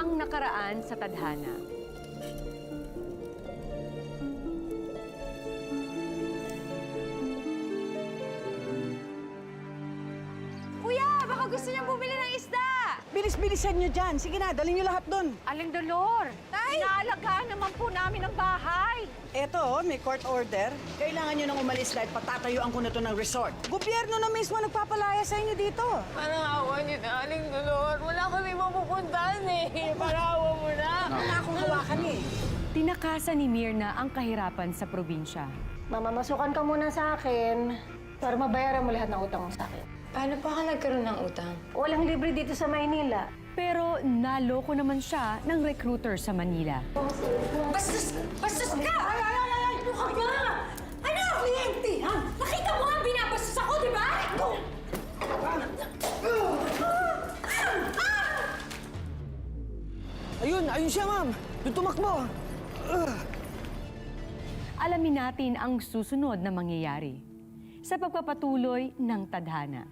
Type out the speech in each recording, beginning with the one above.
Ang nakaraan sa tadhana. Kuya, baka gusto niyang bumili ng isda! Bilis-bilisan nyo dyan. Sige na, dalhin nyo lahat doon. Aling Dolor, Tay! inaalagaan naman po namin ang bahay. Eto, may court order. Kailangan nyo nang umalis dahil patatayuan ko na to ng resort. Gobyerno na mismo nagpapalaya sa inyo dito. Parang awa niyo na, Aling Dolor. Wala kami mapupuntahan eh. Parang awa mo na. Wala akong hawakan eh. Tinakasan ni Mirna ang kahirapan sa probinsya. Mamamasukan ka muna sa akin para mabayaran mo lahat ng utang mo sa akin. Paano pa ka nagkaroon ng utang? Walang libre dito sa Maynila. Pero naloko naman siya ng recruiter sa Manila. Bastos! Bastos ka! Ay! Ano ka ba? Ano? Kliyente, ha? Nakita mo nga binabastos ako, di ba? Ayun siya, ma'am. Doon tumakbo. Alamin natin ang susunod na mangyayari sa pagpapatuloy ng tadhana.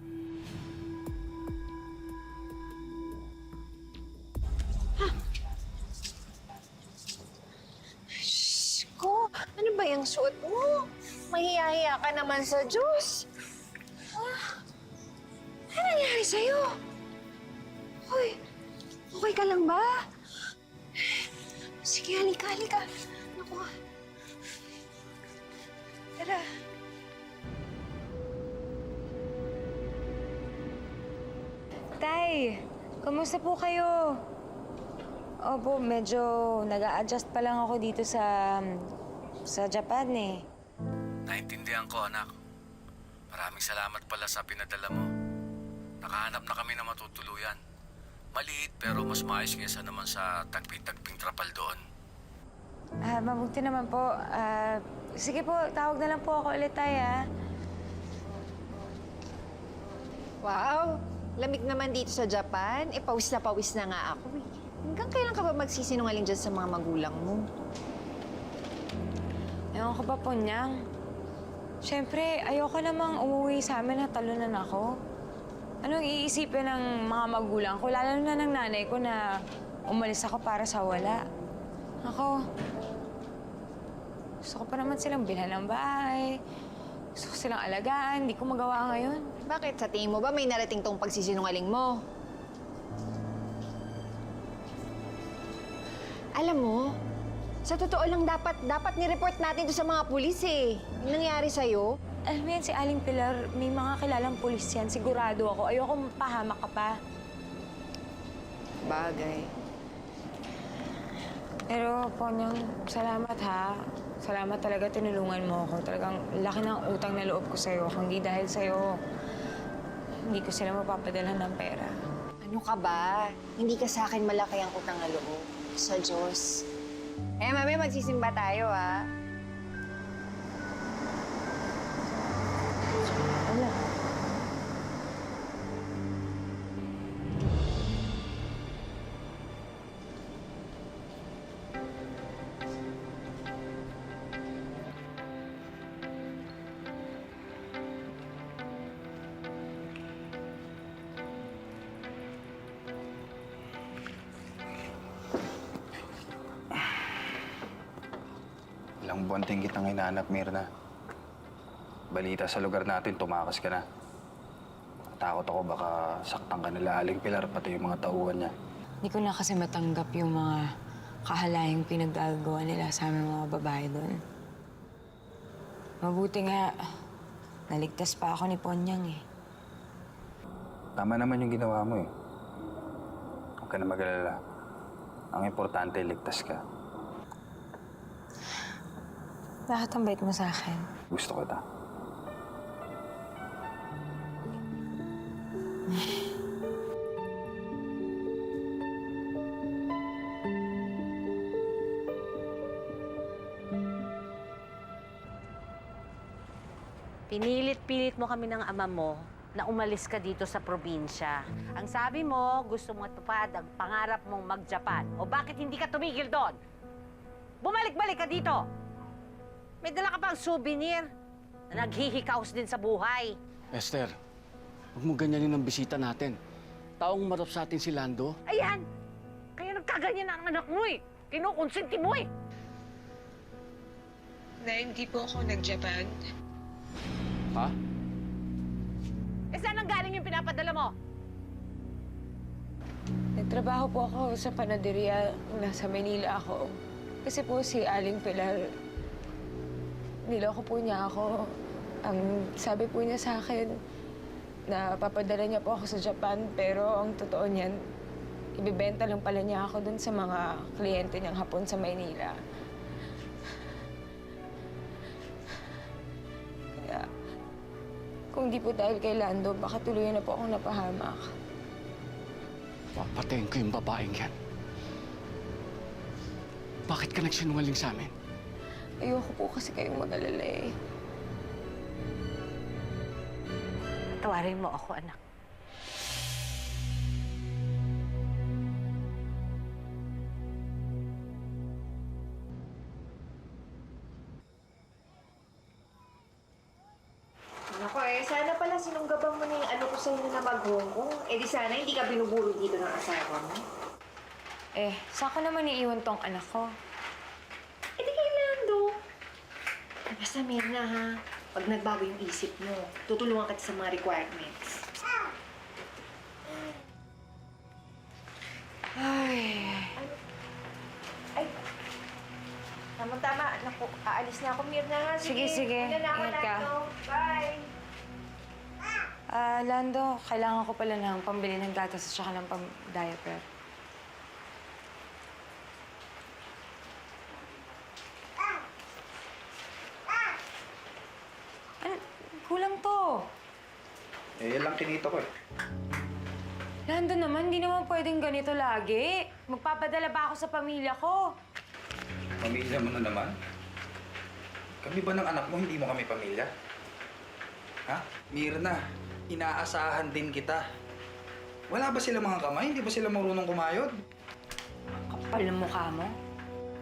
Ko, ano ba yung suot mo? Mahiyahiya ka naman sa Diyos. Ano nangyari sa'yo? Hoy, okay ka lang ba? Sige, halika, halika. Naku. Tara. Tay, kamusta po kayo? Opo, medyo nag-a-adjust pa lang ako dito sa Japan eh. Naintindihan ko, anak. Maraming salamat pala sa pinadala mo. Nakahanap na kami na matutuluyan. Maliit pero mas maayos kaysa naman sa tagping-tagping trapal doon. Mabuti naman po. Sige po, tawag na lang po ako ulit, Tay, ah. Wow, lamig naman dito sa Japan. Pawis na nga ako eh. Hanggang kailan ka ba magsisinungaling dyan sa mga magulang mo? Ewan ko pa po niyang. Siyempre, ayoko namang umuwi sa amin na talunan ako. Anong iisipin ng mga magulang ko? Lalo na ng nanay ko na umalis ako para sa wala. Ako, gusto ko pa naman silang bilhan ng bahay. Gusto ko silang alagaan. Hindi ko magawa ngayon. Bakit? Sa tingin mo ba may narating tong pagsisinungaling mo? Alam mo, sa totoo lang dapat ni-report natin to sa mga pulis eh. Yung nangyari sa'yo. Alam mo yan, si Aling Pilar, may mga kilalang pulis yan. Sigurado ako. Ayoko mapahamak ka pa. Bagay. Pero, Ponyang, salamat ha. Salamat talaga, tinulungan mo ako. Talagang laki ng utang na loob ko sa'yo. Kung di dahil sa'yo, hindi ko sila mapapadala ng pera. Ano ka ba? Hindi ka sa akin malaki ang utang na loob. Sa Diyos. Eh, mami, magsisimba tayo, ha? Wala. Ilang buwan din kitang hinahanap, Mirna. Balita sa lugar natin, tumakas ka na. Takot ako baka saktan ka nila Aling Pilar, pati yung mga tauhan niya. Hindi ko na kasi matanggap yung mga kahalayang pinaggagawa nila sa aming mga babae doon. Mabuti nga, naligtas pa ako ni Ponyang eh. Tama naman yung ginawa mo eh. Huwag ka na mag-alala. Ang importante, ligtas ka. Bakit ang bait mo sa akin? Gusto kita. Pinilit-pilit mo kami ng ama mo na umalis ka dito sa probinsya. Ang sabi mo, gusto mo matupad ang pangarap mong mag-Japan. O bakit hindi ka tumigil doon? Bumalik-balik ka dito! May dala ka pang souvenir na naghihikaos din sa buhay. Esther, huwag mo ganyanin ang bisita natin. Taong marap sa atin si Lando. Ayan! Kaya nagkakaroon Ginaganyan ang anak mo eh. Kinukonsinti mo eh. Na hindi po ako nag-Japan. Ha? Eh saan ang galing yung pinapadala mo? Nagtrabaho po ako sa panaderia. Nasa Manila ako. Kasi po si Aling Pilar, niloko po niya ako. Ang sabi po niya sa akin, na papadala niya po ako sa Japan, pero ang totoo niyan, ibibenta lang pala niya ako dun sa mga kliyente niyang Hapon sa Maynila. Kaya, kung di po dahil kay Lando, baka tuluyan na po akong napahamak. Papatayin ko yung babaeng yan. Bakit ka nagsinungaling sa amin? Ayoko po kasi kayong mag-alala eh. Tawarin mo ako, anak. Nako sana pala sinunggabang mo na yung ano ko sa inyo na mag-Hong Kong. Eh di sana hindi ka binuburo dito ng asawa mo. Saan ko naman iiwan tong anak ko? Eh di kay Lando. Basta Mirna ha, pag nagbago yung isip mo, tutulungan kita sa mga requirements. Ay, tama-tama. Naku, aalis na ako, Mirna ha. Sige, sige. Una na ako, Ingat ka. Lando. Bye! Lando, kailangan ko pala ng pambili ng gatas at saka ng pang-diaper. Ano? Kulang to. Yan lang kinita ko eh. Lando naman, hindi naman pwedeng ganito lagi. Magpapadala ba ako sa pamilya ko? Pamilya mo na naman. Kami ba ng anak mo, hindi mo kami pamilya? Ha? Mirna, inaasahan din kita. Wala ba sila mga kamay? Hindi ba sila marunong kumayod? Kapal ng mukha mo.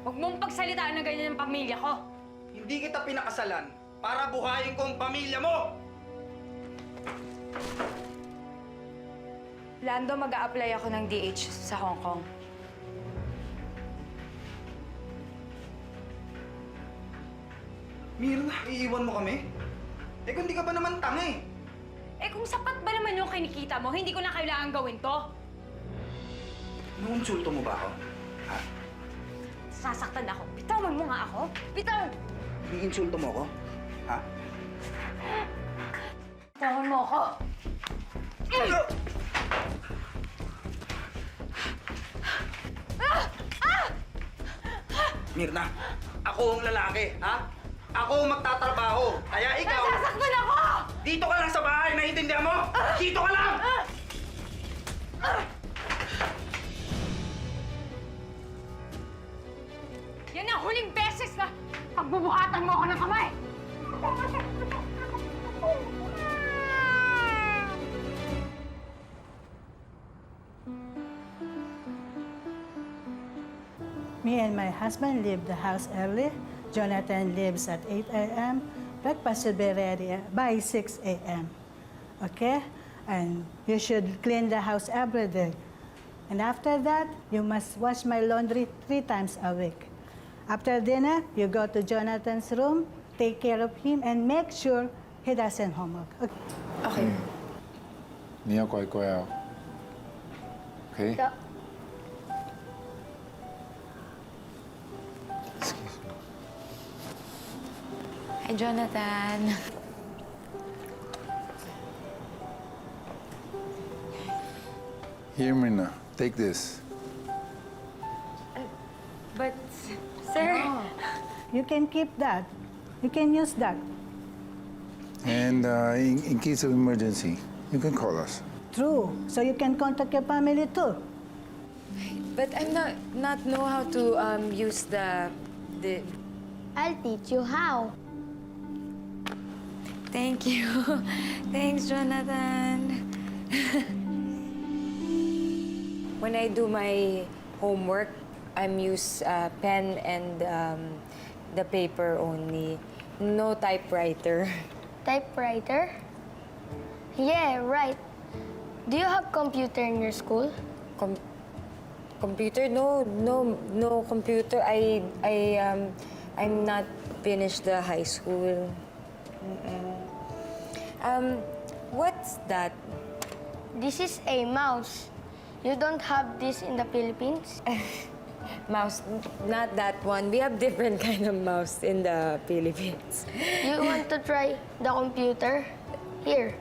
Huwag mong pagsalitaan na ganyan ng pamilya ko. Hindi kita pinakasalan para buhayin ko ang pamilya mo! Lando, mag-a-apply ako ng DH sa Hong Kong. Mirna, iiwan mo kami? Eh kung di ka ba naman tanga eh? Kung sapat ba naman yung kinikita mo, hindi ko na kailangan gawin to. Inuunsulto mo ba ako? Ha? Sasaktan ako. Bitawan mo nga ako. Bitawan! Iinsulto mo ako? Ha? Bitawan mo ako. Mirna, ako ang lalaki, ha? Ako ang magtatrabaho. Kaya ikaw... Nasasaktan ako! Dito ka lang sa bahay, naiintindihan mo? Dito ka lang! Yan ang huling beses na pagbubuhatan mo ako ng kamay! Me and my husband leave the house early. Jonathan leaves at 8 a.m. Breakfast should be ready by 6 a.m. Okay? And you should clean the house every day. And after that, you must wash my laundry 3 times a week. After dinner, you go to Jonathan's room, take care of him, and make sure he doesn't homework. Okay? Okay. 你要乖乖哦。OK。 Hi, Jonathan. Here, Mirna. Take this. But, sir... You can keep that. You can use that. And in case of emergency, you can call us. True. So you can contact your family too. But I'm not know how to use the... I'll teach you how. Thank you. Thanks, Jonathan. When I do my homework, I'm use pen and the paper only. No typewriter. Typewriter? Yeah, right. Do you have computer in your school? Computer? No computer. I'm not finished the high school. What's that? This is a mouse. You don't have this in the Philippines? Mouse, not that one. We have different kind of mouse in the Philippines. You want to try the computer? Here.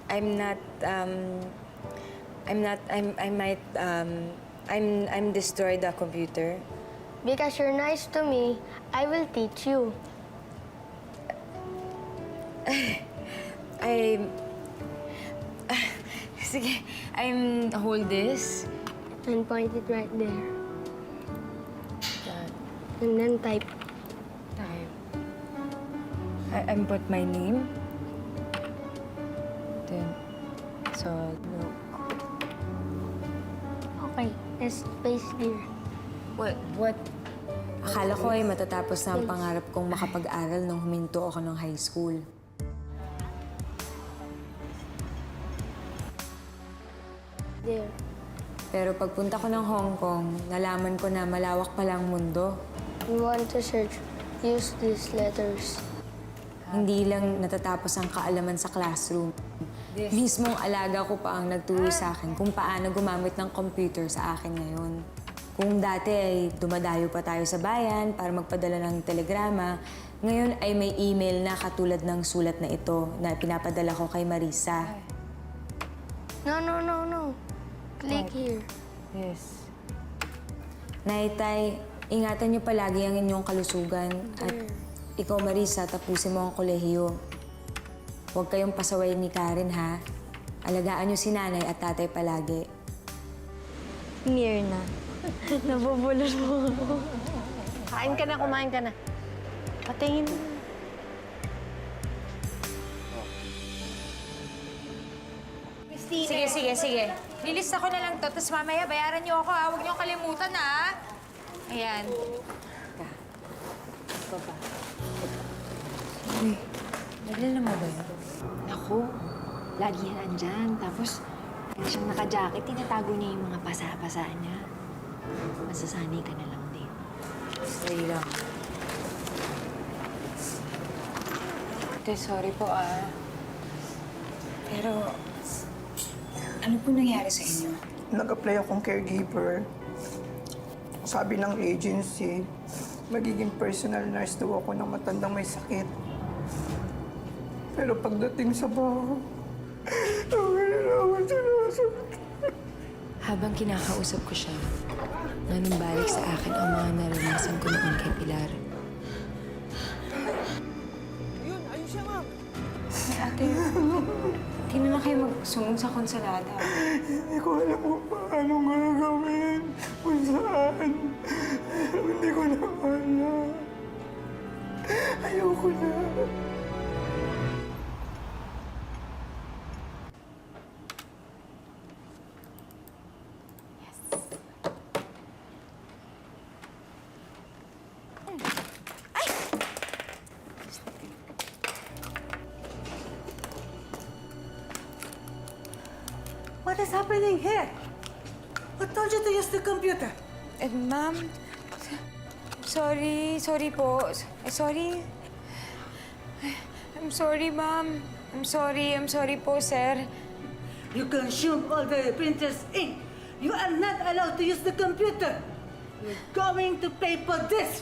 I'm destroy the computer. Because you're nice to me, I will teach you. Sige, hold this. And point it right there. And then type. I'm put my name. Then, so, look. Okay, let's space there. What? Akala ko ay matatapos na ang pangarap kong makapag-aral nung huminto ako ng high school. There. Pero pagpunta ko ng Hong Kong, nalaman ko na malawak pala ang mundo. You want to search, use these letters. Hindi lang natatapos ang kaalaman sa classroom. Mismong alaga ko pa ang nagturo sa akin kung paano gumamit ng computer sa akin ngayon. Kung dati ay dumadayo pa tayo sa bayan para magpadala ng telegrama, ngayon ay may email na katulad ng sulat na ito na pinapadala ko kay Marisa. No. Click here. Yes. Naitay, ingatan niyo palagi ang inyong kalusugan at ikaw, Marisa, tapusin mo ang kolehiyo. Huwag kayong pasaway ni Karen, ha? Alagaan niyo si nanay at tatay palagi. Mirna. Nabubulol mo. Kain ka na, kumain ka na. Patingin. Sige. Lilista ko na lang to, tapos mamaya bayaran niyo ako, ha? Huwag niyo kalimutan, ha? Ayan. Baba. Uy, naglalala mo ba yun? Naku, lagi yan andyan. Tapos, kaya siyang naka-jacket, tinatago niya yung mga pasa-pasa niya. Masasanay ka na lang din. Sorry lang. Ate, sorry po, ah. Pero, ano po nangyari sa inyo? Nag-apply akong caregiver. Sabi ng agency, magiging personal nurse daw ako ng matandang may sakit. Pero pagdating sa bahay, Habang kinakausap ko siya, nanumbalik sa akin ang mga naranasan ko noon kay Pilar. Ayun siya, ma'am. Ate, hindi na kayo magsumbong sa konsulada. Hindi ko alam kung paano gagawin, kung saan. Hindi ko na alam. Ayoko na. What is happening here? Who told you to use the computer? Ma'am, sorry po. Sorry. I'm sorry, ma'am. I'm sorry po, sir. You consume all the printer's ink. You are not allowed to use the computer. You're going to pay for this.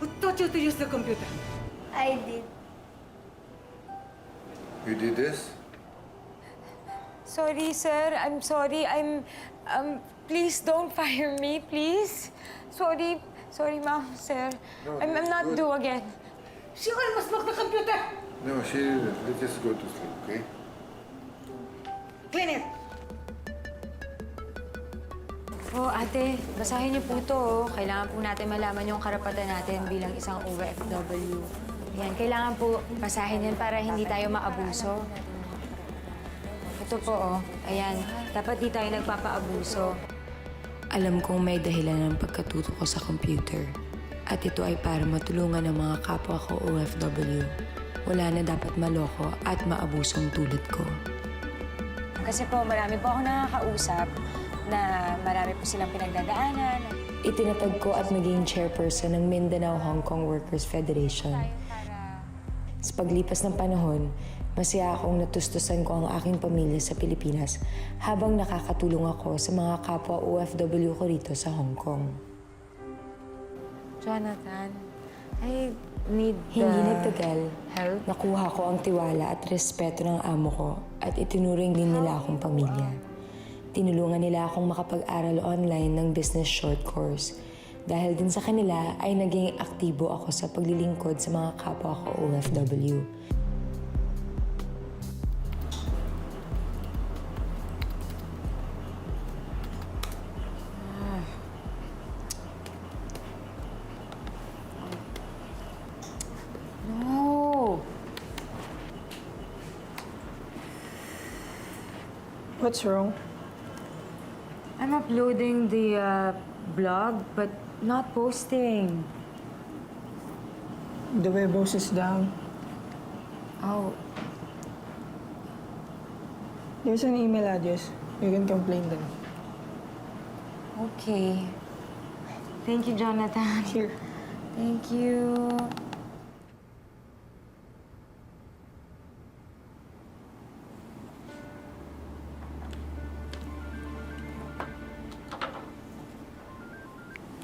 Who taught you to use the computer? I did. You did this? Sorry, sir. I'm sorry. Please don't fire me, please. Sorry, ma'am, sir. I'm not due again. She almost broke the computer. No, she didn't. Let's just go to sleep, okay? Clean it. Oh, ate, basahin niyo po to. Kailangan po natin malaman yung karapatan natin bilang isang OFW. Yan, kailangan po basahin yan para hindi tayo maabuso. Ito po, oh. Ayan, dapat di tayo nagpapaabuso. Alam kong may dahilan ng pagkatuto ko sa computer. At ito ay para matulungan ng mga kapwa ko OFW. Wala na dapat maloko at maabusong tulad ko. Kasi po marami po ako nakakausap na marami po silang pinagdadaanan. Itinatag ko at maging chairperson ng Mindanao Hong Kong Workers Federation. Sa paglipas ng panahon, masaya akong natustusan ko ang aking pamilya sa Pilipinas habang nakakatulong ako sa mga kapwa OFW ko rito sa Hong Kong. Jonathan, I need Hindi nagtagal, help. nakuha ko ang tiwala at respeto ng amo ko at itinuring din nila akong pamilya. Tinulungan nila akong makapag-aral online ng business short course. Dahil din sa kanila ay naging aktibo ako sa paglilingkod sa mga kapwa ko OFW. No! What's wrong? I'm uploading the blog, but not posting. The web host is down. Oh, There's an email address. You can complain them. okay. Thank you, Jonathan. Here. Thank you.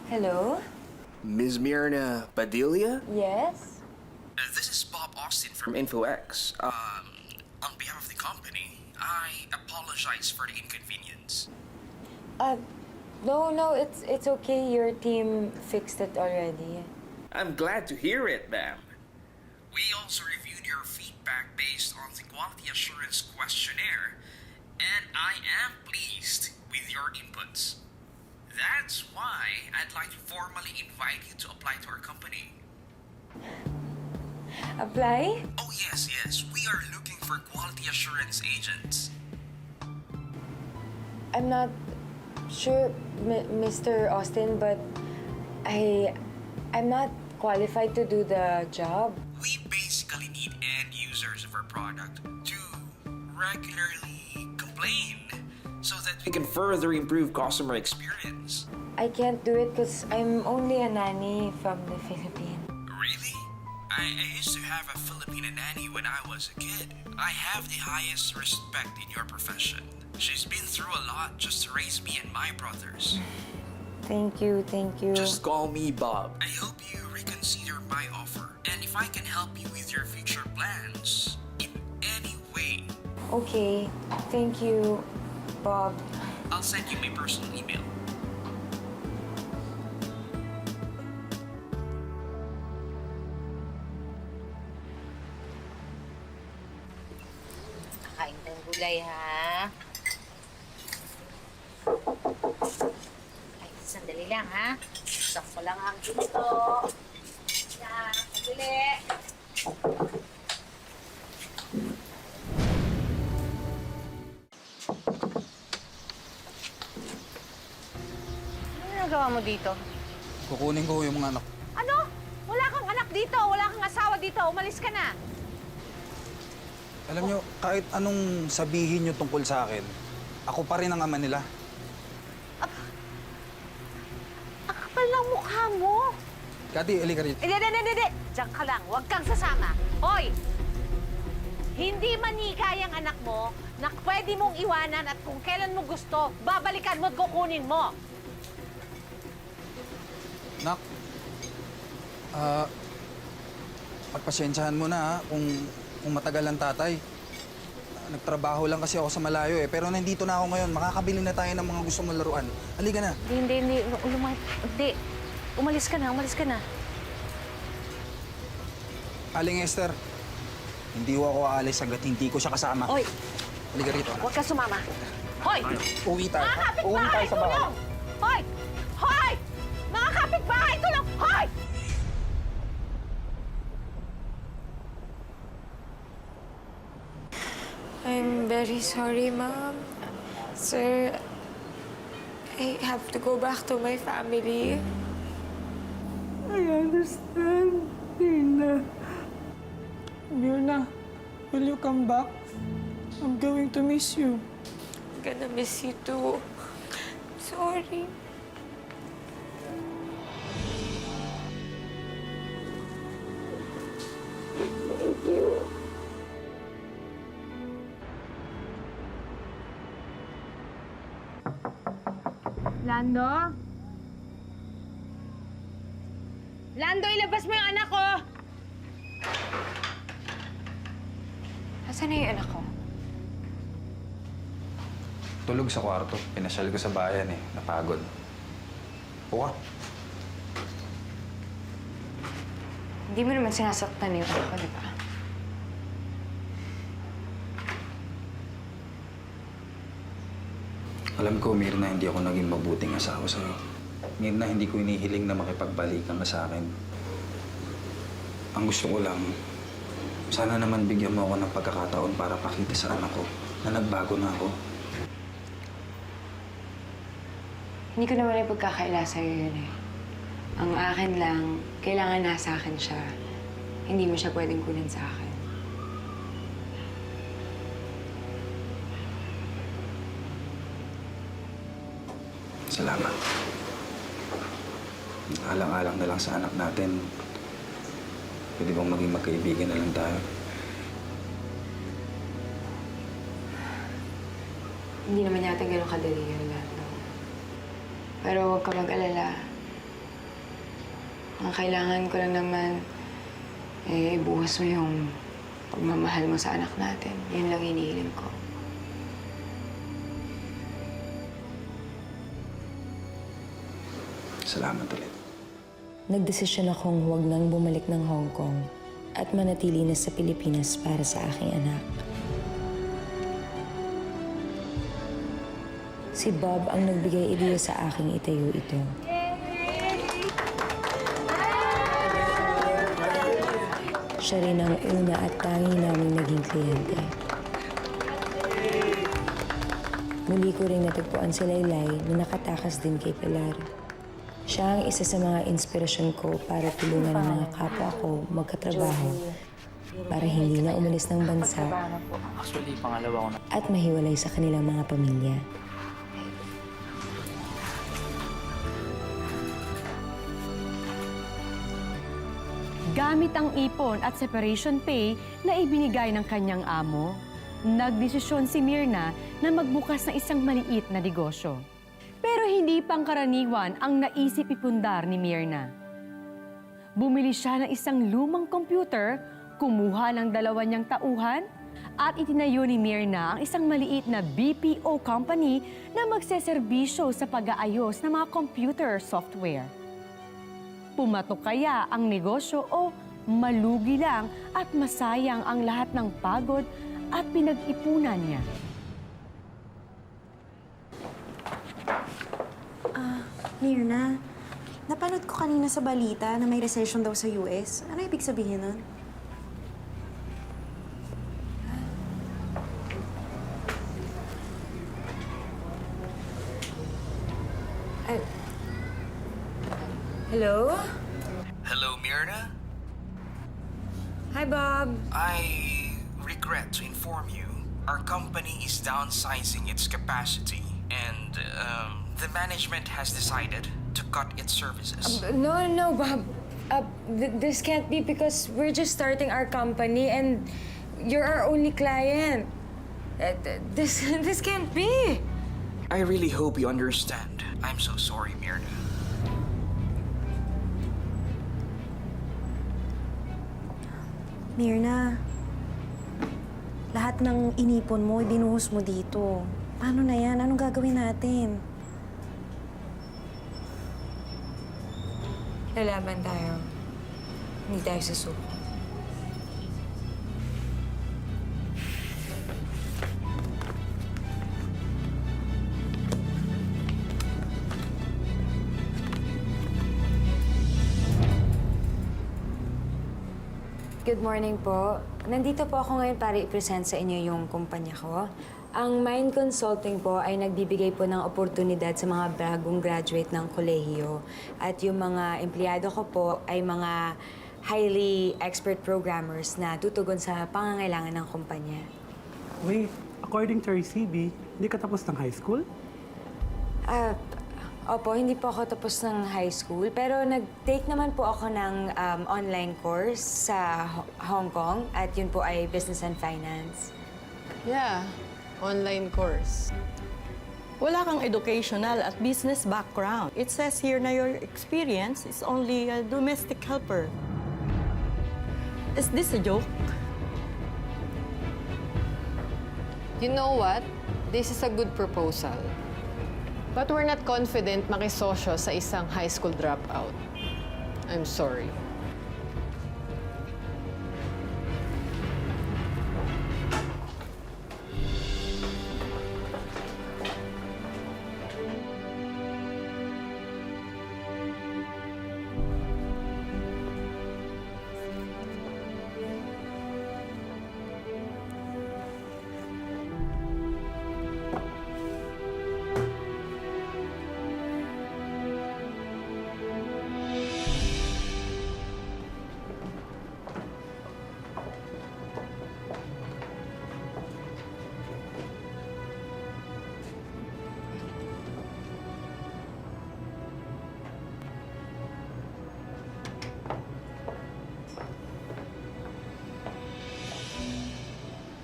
Hello? Ms. Mirna Padilla? Yes? This is Bob Austin from InfoX. On behalf of the company, I apologize for the inconvenience. No, it's okay. Your team fixed it already. I'm glad to hear it, ma'am. We also reviewed your feedback based on the quality assurance questionnaire, and I am pleased with your inputs. That's why I'd like to formally invite you to apply to our company. Apply? Oh, yes. We are looking for quality assurance agents. I'm not sure, Mr. Austin, but I'm not qualified to do the job. We basically need end users of our product to regularly complain so that we can further improve customer experience. I can't do it because I'm only a nanny from the Philippines. Really? I used to have a Filipino nanny when I was a kid. I have the highest respect in your profession. She's been through a lot just to raise me and my brothers. Thank you. Just call me Bob. I hope you reconsider my offer. And if I can help you with your future plans in any way, Okay, thank you, Bob. I'll send you my personal email. Kain ng gulay, ha? Ay, sandali lang, ha? Stop ko lang ang ginto. Yan, sandali. Ano ginagawa mo dito? Kukunin ko yung mga anak. Ano? Wala kang anak dito. Wala kang asawa dito. Umalis ka na. Alam nyo, kahit anong sabihin nyo tungkol sa akin, ako pa rin ang ama nila. Ang kapal ng mukha mo. Kati, halika rito. Hindi. Diyan ka lang. Huwag kang sasama. Hoy! Hindi manika yung anak mo na pwede mong iwanan at kung kailan mo gusto, babalikan mo at kukunin mo. Nak, pagpasensyahan mo na ha, kung matagal ang tatay. Nagtrabaho lang kasi ako sa malayo eh. Pero nandito na ako ngayon. Makakabili na tayo ng mga gusto mong laruan. Halika na. Hindi. Hindi. Umalis ka na. Aling Esther, hindi ko ako aalis hanggat hindi ko siya kasama. Hoy! Halika rito. Huwag ka sumama. Hoy! Uwi tayo. Mga Uwi kapitbahay, tayo sa bahay. tulong! Hoy! Mga kapitbahay, tulong! Hoy! I'm very sorry, Mom. Sir, I have to go back to my family. I understand, Tina. Mirna, will you come back? I'm going to miss you. gonna miss you too. Sorry. Lando? Lando, ilabas mo yung anak ko! Nasaan na yung anak ko? Tulog sa kwarto. Pinasyal ko sa bayan eh. Napagod. Buka. Hindi mo naman sinasaktan yung anak ko, di ba? Alam ko, Mirna, hindi ako naging mabuting asawa sa'yo. Mirna, hindi ko inihiling na makipagbalikan ka sa akin. Ang gusto ko lang, sana naman bigyan mo ako ng pagkakataon para pakita sa anak ko na nagbago na ako. Hindi ko naman ipagkakaila sa'yo yun eh. Ang akin lang, kailangan nasa akin siya. Hindi mo siya pwedeng kunin sa akin. Salamat. Alang-alang na lang sa anak natin. Pwede bang maging magkaibigan na lang tayo? Hindi naman yata ganun kadali yun, Lando. Pero huwag ka mag-alala. Ang kailangan ko lang naman, ibuhos mo yung pagmamahal mo sa anak natin. Yun lang hinihiling ko. Salamat ulit. Nagdesisyon akong huwag nang bumalik ng Hong Kong at manatili na sa Pilipinas para sa aking anak. Si Bob ang nagbigay ideya sa aking itayo ito. Siya rin ang una at tangi naming naging kliyente. Muli ko rin natagpuan si Laylay na nakatakas din kay Pilar. Siya ang isa sa mga inspirasyon ko para tulungan ang mga kapwa ko magkatrabaho para hindi na umalis ng bansa at mahiwalay sa kanilang mga pamilya. Gamit ang ipon at separation pay na ibinigay ng kanyang amo, nagdesisyon si Mirna na magbukas ng isang maliit na negosyo. Pero hindi pangkaraniwan ang naisip ipundar ni Mirna. Bumili siya ng isang lumang computer, kumuha ng 2 niyang tauhan, at itinayo ni Mirna ang isang maliit na BPO company na magseserbisyo sa pag-aayos ng mga computer software. Pumatok kaya ang negosyo o malugi lang at masayang ang lahat ng pagod at pinag-ipunan niya? Mirna, napanood ko kanina sa balita na may recession daw sa US. Ano ibig sabihin nun? Hello? Hello, Mirna? Hi, Bob. I regret to inform you our company is downsizing its capacity and the management has decided to cut its services. No, Bob. This can't be because we're just starting our company and you're our only client. This can't be. I really hope you understand. I'm so sorry, Mirna. Mirna, lahat ng inipon mo, ibinuhos mo dito. Paano na yan? Anong gagawin natin? Lalaban tayo. Hindi tayo susuko. Good morning po. Nandito po ako ngayon para i-present sa inyo yung kumpanya ko. Ang Mind Consulting po ay nagbibigay po ng oportunidad sa mga bagong graduate ng kolehiyo. At yung mga empleyado ko po ay mga highly expert programmers na tutugon sa pangangailangan ng kumpanya. Wait, according to our CB, Hindi ka tapos ng high school? Opo, hindi po ako tapos ng high school, pero nag-take naman po ako ng online course sa Hong Kong at yun po ay Business and Finance. Yeah, online course. Wala kang educational at business background. It says here na your experience is only a domestic helper. Is this a joke? You know what? This is a good proposal. But we're not confident makisosyo sa isang high school dropout. I'm sorry.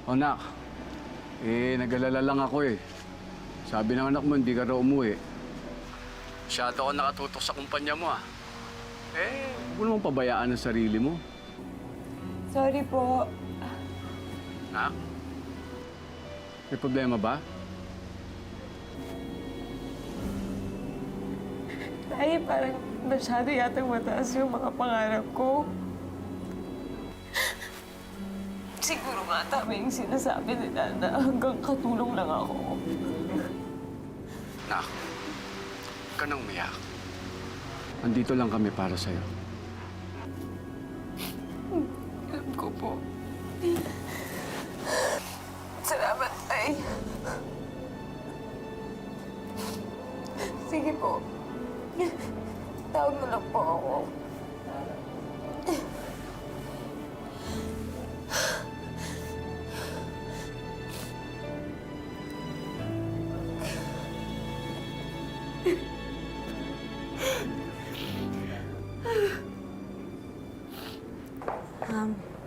O nak, nag-alala lang ako eh. Sabi ng anak mo, hindi ka raw umuwi. Masyado ako nakatutok sa kumpanya mo ah. Huwag mo namang pabayaan ang sarili mo. Sorry po. Nak? May problema ba? Tay, parang masyado yatang mataas yung mga pangarap ko. Siguro nga tama yung sinasabi nila na hanggang katulong lang ako. Nak, huwag ka nang umiyak. Andito lang kami para sa'yo. Alam ko po. Salamat, Tay. Sige po. Tawag mo lang po ako.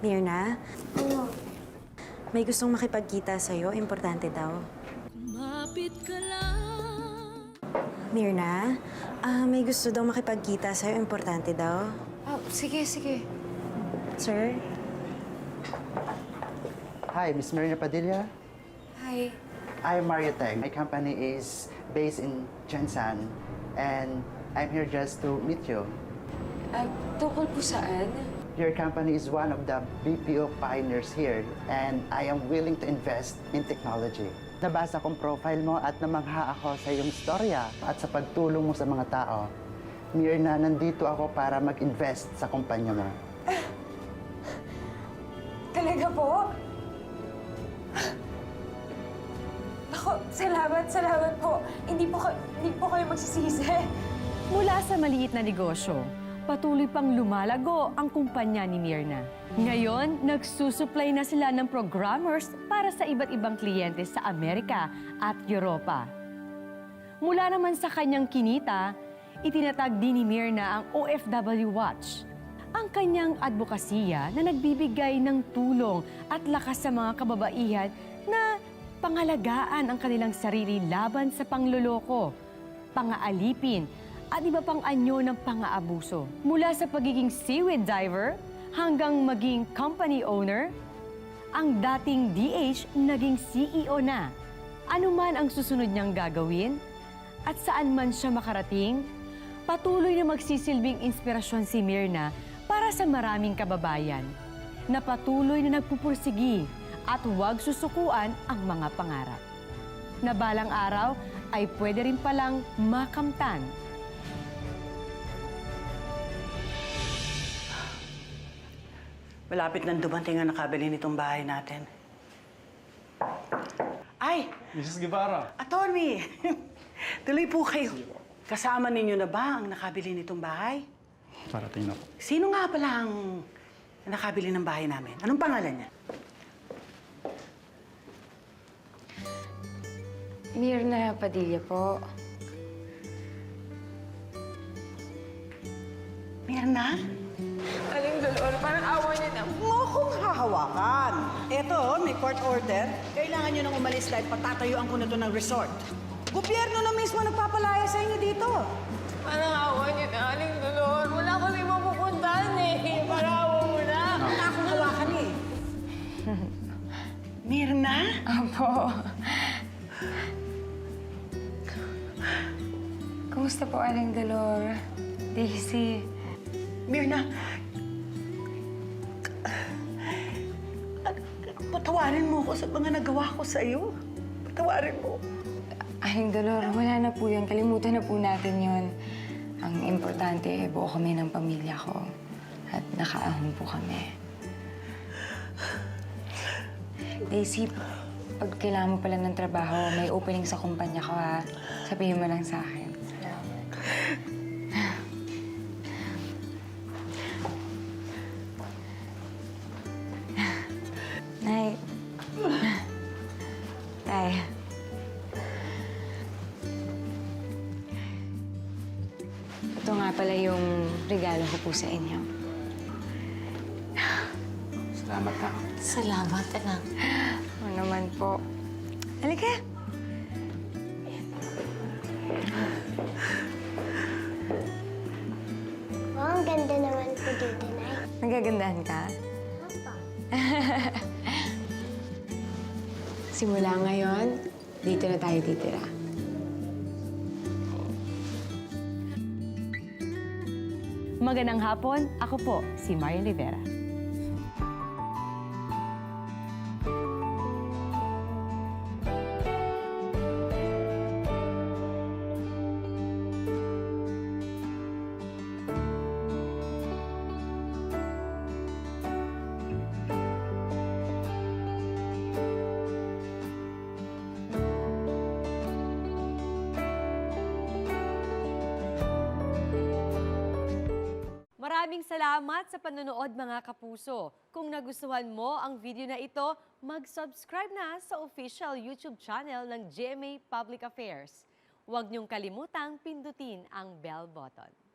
Mirna? May gustong makipagkita sa'yo. Importante daw. Mirna? May gusto daw makipagkita sa'yo. Importante daw. Sige, sige. Sir? Hi, Miss Mirna Padilla. Hi. I'm Mario Teng. My company is based in Jensan, and I'm here just to meet you. Tungkol po saan? Your company is one of the BPO pioneers here, and I am willing to invest in technology. Nabasa kong profile mo at namangha ako sa iyong storya at sa pagtulong mo sa mga tao. Mirna, nandito ako para mag-invest sa kumpanya mo. Talaga po? Ako, salamat po. Hindi po kayo magsisisi. Mula sa maliit na negosyo, patuloy pang lumalago ang kumpanya ni Mirna. Ngayon, nagsusupply na sila ng programmers para sa iba't ibang kliyente sa Amerika at Europa. Mula naman sa kanyang kinita, itinatag din ni Mirna ang OFW Watch, ang kanyang advokasya na nagbibigay ng tulong at lakas sa mga kababaihan na pangalagaan ang kanilang sarili laban sa pangloloko, pangaalipin, at iba pang anyo ng pang-aabuso. Mula sa pagiging seaweed diver hanggang maging company owner, ang dating DH naging CEO na. Ano man ang susunod niyang gagawin at saan man siya makarating, patuloy na magsisilbing inspirasyon si Mirna para sa maraming kababayan na patuloy na nagpupursigi at huwag susukuan ang mga pangarap. Na balang araw ay pwede rin palang makamtan. Malapit nang dumating ang nakabili nitong bahay natin. Ay! Mrs. Guevara. Attorney! Tuloy po kayo. Kasama ninyo na ba ang nakabili nitong bahay? Parating na po. Sino nga pala ang nakabili ng bahay namin? Anong pangalan niya? Mirna Padilla po. Mirna? Aling Dolor, parang awa niya na. Huwag mo akong hahawakan. Eto, may court order. Kailangan nyo nang umalis dahil patatayuan ko na to ng resort. Gobyerno na mismo nagpapalaya sa inyo dito. Parang awa niya na, Aling Dolor. Wala kami mapupuntahan eh. Parang awa mo na. Wala akong hawakan eh. Mirna? Apo. Kumusta po, Aling Dolor? Daisy. Mirna, patawarin mo ako sa mga nagawa ko sa iyo. Patawarin mo. Aling Dolor, wala na po yun. Kalimutan na po natin yun. Ang importante, buo kami ng pamilya ko. At nakaahon po kami. Daisy, pag kailangan mo pala ng trabaho, may opening sa kumpanya ko, ha? Sabihin mo lang sa akin. Nay. Tay. Ito nga pala yung regalo ko po sa inyo. Salamat na. Salamat, anak. O naman po. Halika. Ang ganda naman po dito, Nay. Nagagandahan ka? Simula ngayon, dito na tayo titira. Magandang hapon, ako po si Marian Rivera. Maraming salamat sa panonood mga kapuso. Kung nagustuhan mo ang video na ito, mag-subscribe na sa official YouTube channel ng GMA Public Affairs. Huwag niyong kalimutang pindutin ang bell button.